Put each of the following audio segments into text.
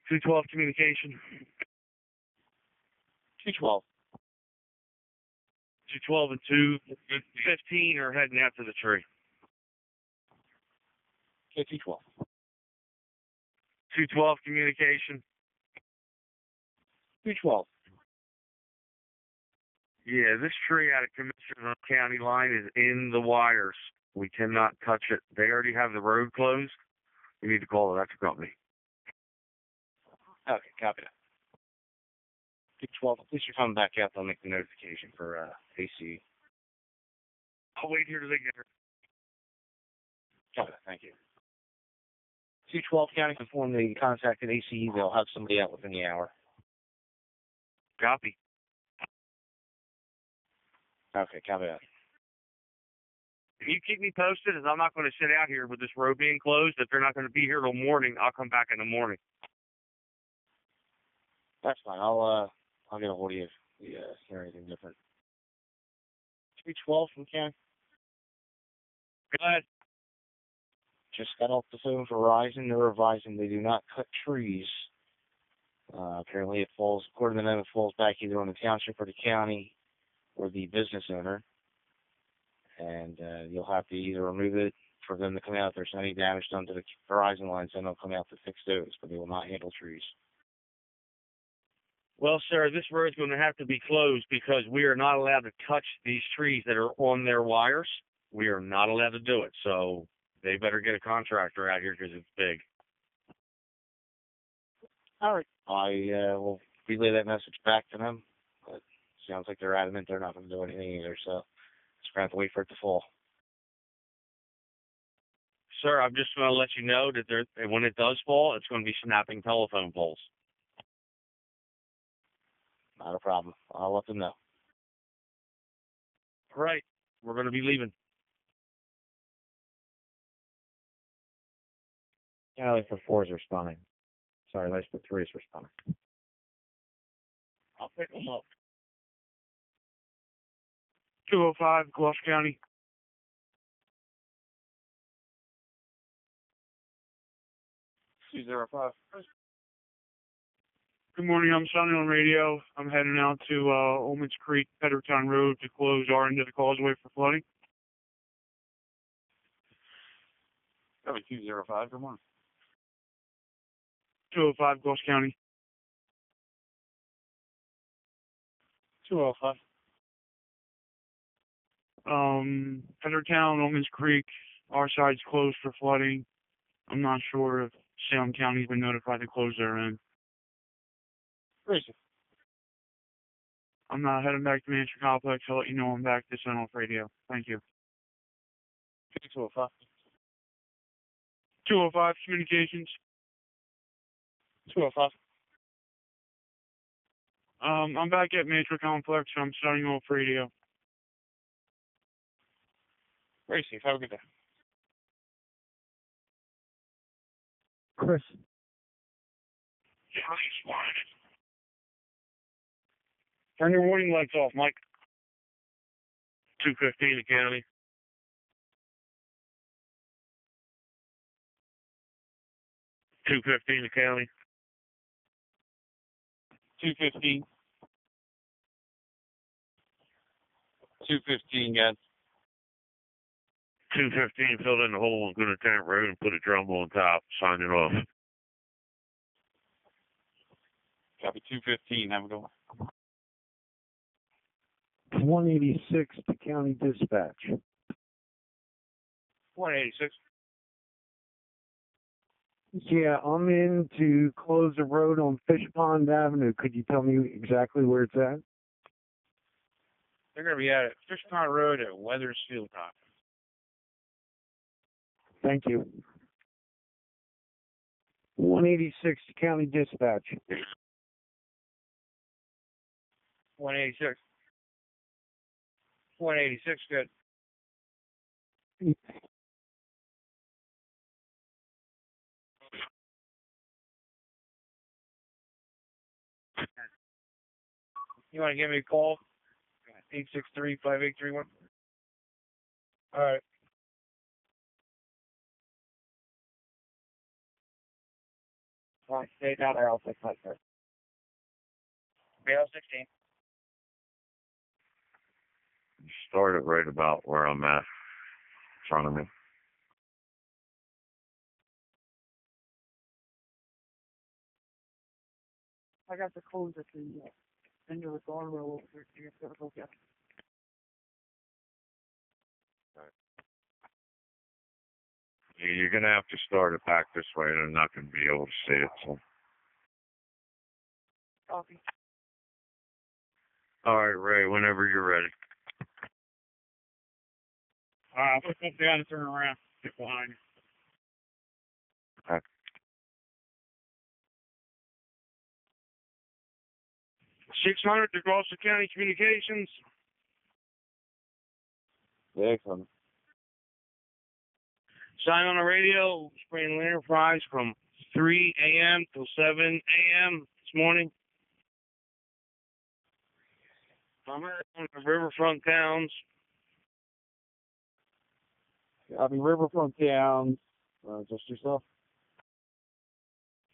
212 communication. 212. 212 and 215 are heading out to the tree. Okay, 212. 212 communication. 212. Yeah, this tree out of Commissioner County line is in the wires. We cannot touch it. They already have the road closed. We need to call the electric company. Okay, copy that. 212. At least you're coming back out. They'll make the notification for AC. I'll wait here till they get here. Copy that. Thank you. 212 County informed they contacted AC. They'll have somebody out within the hour. Copy. Okay, copy that. If you keep me posted, as I'm not going to sit out here with this road being closed. If they're not going to be here till morning, I'll come back in the morning. That's fine. I'll get a hold of you if we hear anything different. 312 from County. Go ahead. Just got off the phone for Verizon. They're advising they do not cut trees. Apparently it falls, according to them, it falls back either on the township or the county or the business owner. And you'll have to either remove it for them to come out if there's any damage done to the Verizon lines, then they'll come out to fix those, but they will not handle trees. Well, sir, this road's going to have to be closed because we are not allowed to touch these trees that are on their wires. We are not allowed to do it, so they better get a contractor out here because it's big. All right. I will relay that message back to them, but it sounds like they're adamant they're not going to do anything either, so just going to have to wait for it to fall. Sir, I'm just going to let you know that when it does fall, it's going to be snapping telephone poles. Not a problem. I'll let them know. All right. We're going to be leaving. Yeah, for 4 is responding. Sorry, let's put 3 is responding. I'll pick them up. 205, Gloucester County. Good morning. I'm Sonny on radio. I'm heading out to Olmans Creek, Peddertown Road to close our end of the causeway for flooding. 205, good morning. 205, Gloucester County. 205. Peddertown, Olmans Creek, our side's closed for flooding. I'm not sure if Salem County's been notified to close their end. Where is it? I'm not heading back to Mansion Complex. I'll let you know I'm back to send off radio. Thank you. 205. 205, communications. 205. I'm back at Mansion Complex. I'm starting off radio. Very safe. Have a good day. Chris. Turn your warning lights off, Mike. 215 Academy. 215 Academy. 215. 215, guys. 215 filled in the hole on Good Tank Road and put a drum on top. Sign it off. Copy 215. Have a good one. 186 to County Dispatch. 186. Yeah, I'm in to close the road on Fish Pond Avenue. Could you tell me exactly where it's at? They're going to be at Fish Pond Road at Weathersfield Dock. Thank you. 186 to County Dispatch. 186. 186, good. You want to give me a call? 863-5831. All right. Right, stay down there. I'll take my turn. Barrel 16. Started right about where I'm at, in front of me. I got the codes at the end of the guardrail over there. You have to go get them. You're gonna have to start it back this way. They're not gonna be able to see it. So. Copy. All right, Ray. Whenever you're ready. I'll put that down and turn around. Get behind you. 600 to Gloucester County Communications. Excellent. Sign on the radio, Spring Enterprise from 3 a.m. till 7 a.m. this morning. I'm on the riverfront towns. I'll be Riverfront Town. Just yourself?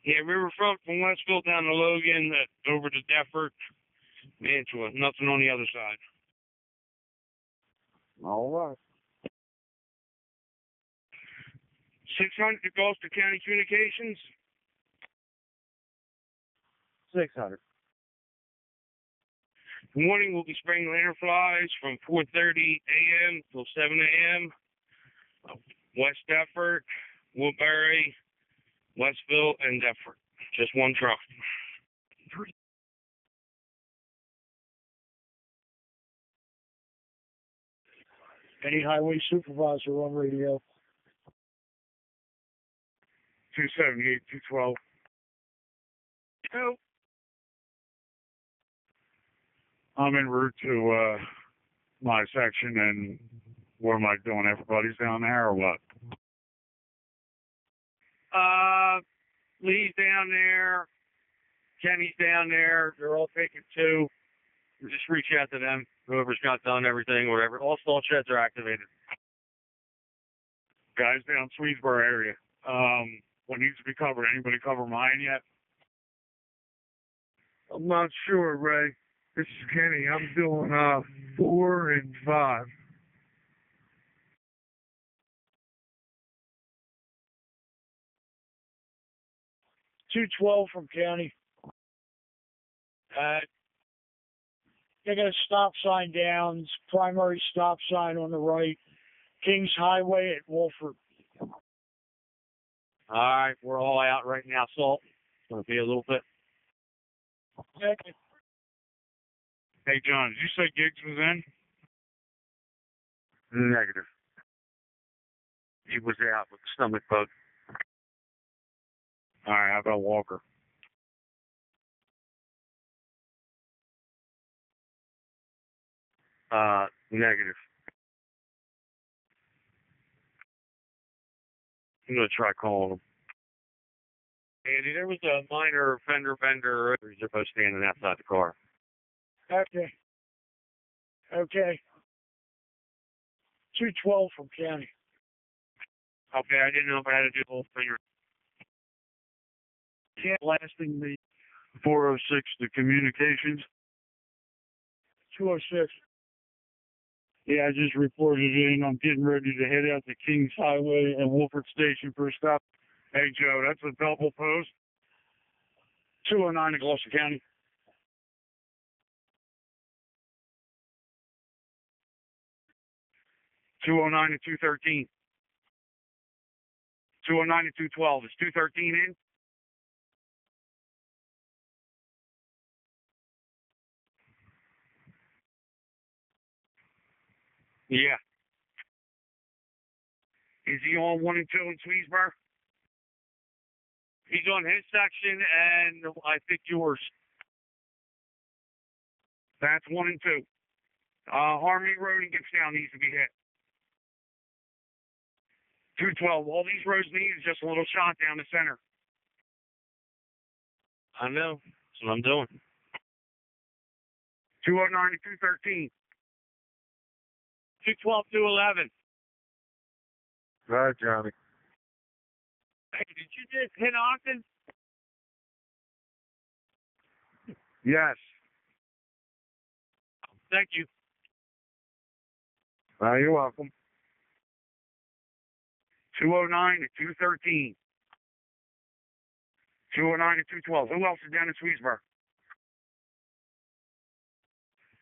Yeah, riverfront from Westville down to Logan, over to Dept, Mantua. Nothing on the other side. All right. 600 to Gloucester County Communications. 600. The morning will be spring lanternflies from 4:30 a.m. till 7 a.m. West Dept, Woodbury, Westville, and Dept. Just one truck. Any highway supervisor on radio? 278, 212. I'm en route to my section, and what am I doing? Everybody's down there, or what? Lee's down there. Kenny's down there. They're all taking two. Just reach out to them. Whoever's got done everything, whatever. All stall sheds are activated. Guys down Swedesboro area. What needs to be covered? Anybody cover mine yet? I'm not sure, Ray. This is Kenny. I'm doing 4 and 5. $212 from county. They got a stop sign down, primary stop sign on the right, Kings Highway at Wolford. All right, we're all out right now, Salt. It's going to be a little bit. Okay. Hey, John, did you say Giggs was in? Negative. He was out with a stomach bug. All right, how about Walker? Negative. I'm going to try calling him. Andy, there was a minor fender bender. They're both standing outside the car. Okay. Okay. 212 from county. Okay, I didn't know if I had to do the whole thing. Blasting the 406 to communications. 206. Yeah, I just reported in. I'm getting ready to head out to Kings Highway and Wolford Station for a stop. Hey, Joe, that's a double post. 209 in Gloucester County. $209 and $213. $209 and $212. Is $213 in? Yeah. Is he on 1 and 2 in Swedesboro? He's on his section, and I think yours. That's 1 and 2. Harmony Road and Gibstown needs to be hit. 212. All these roads need is just a little shot down the center. I know. That's what I'm doing. 209 and 213. 212, 211. Right, Johnny. Hey, did you just hit Ogden? Yes. Thank you. You're welcome. 209 to 213. 209 to 212. Who else is down in Swedesburg?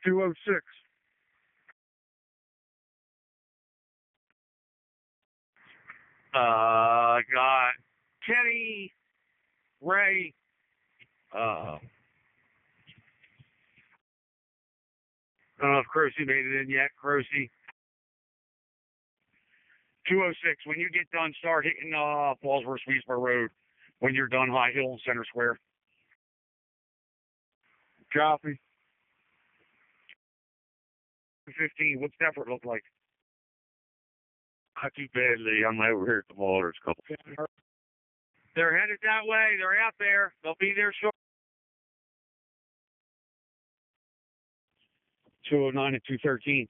206. Got Kenny, Ray, I don't know if Crocy made it in yet. Crocy. 206. When you get done, start hitting Fallsworth Swedesburg Road. When you're done, High Hill and Center Square. Copy. 15. What's Dept look like? Not too badly. I'm over here at the mall. There's a couple. They're headed that way. They're out there. They'll be there short. 209 and 213.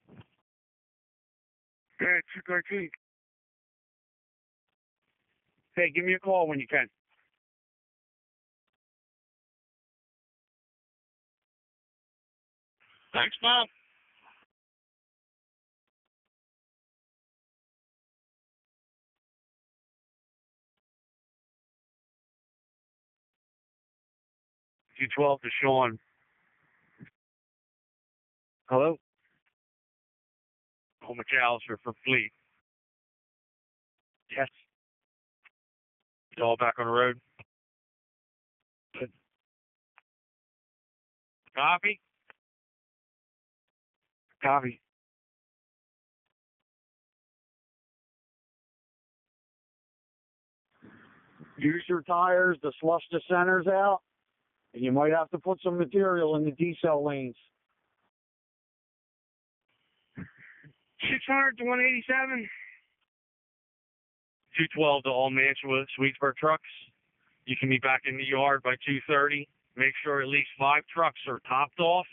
Yeah, 213. Hey, give me a call when you can. Thanks, Bob. Q12 to Sean. Hello? Oh, McAllister for Fleet. Yes. It's all back on the road. Good. Copy? Copy. Use your tires to slush the centers out, and you might have to put some material in the decel lanes. 600 to 187. 212 to all Mantua Swedesburg trucks. You can be back in the yard by 2:30. Make sure at least 5 trucks are topped off,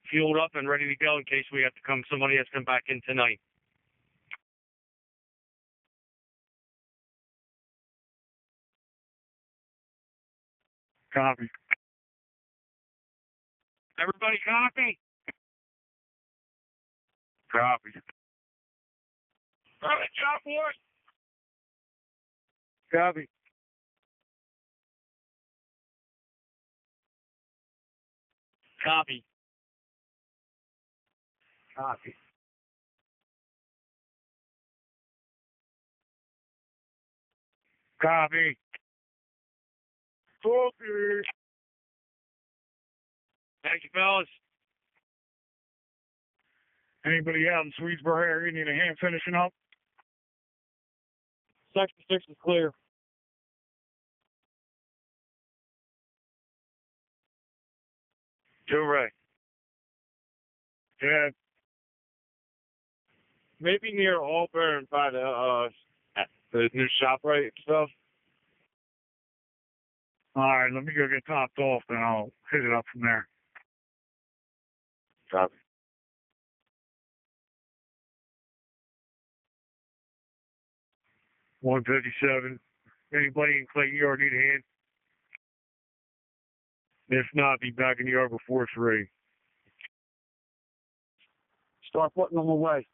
fueled up, and ready to go in case we have to come. Somebody has to come back in tonight. Copy. Everybody copy? Copy. All right, job boy. Copy. Copy. Copy. Copy. Copy. Thank you, fellas. Anybody out in Swedesburg area need a hand finishing up? Section 6 is clear. Joe Ray. Yeah. Maybe near Auburn by the new ShopRite stuff. All right, let me go get topped off, then I'll hit it up from there. Copy. $157. Anybody in Clayton Yard need a hand? If not, be back in the yard before 3. Start putting them away.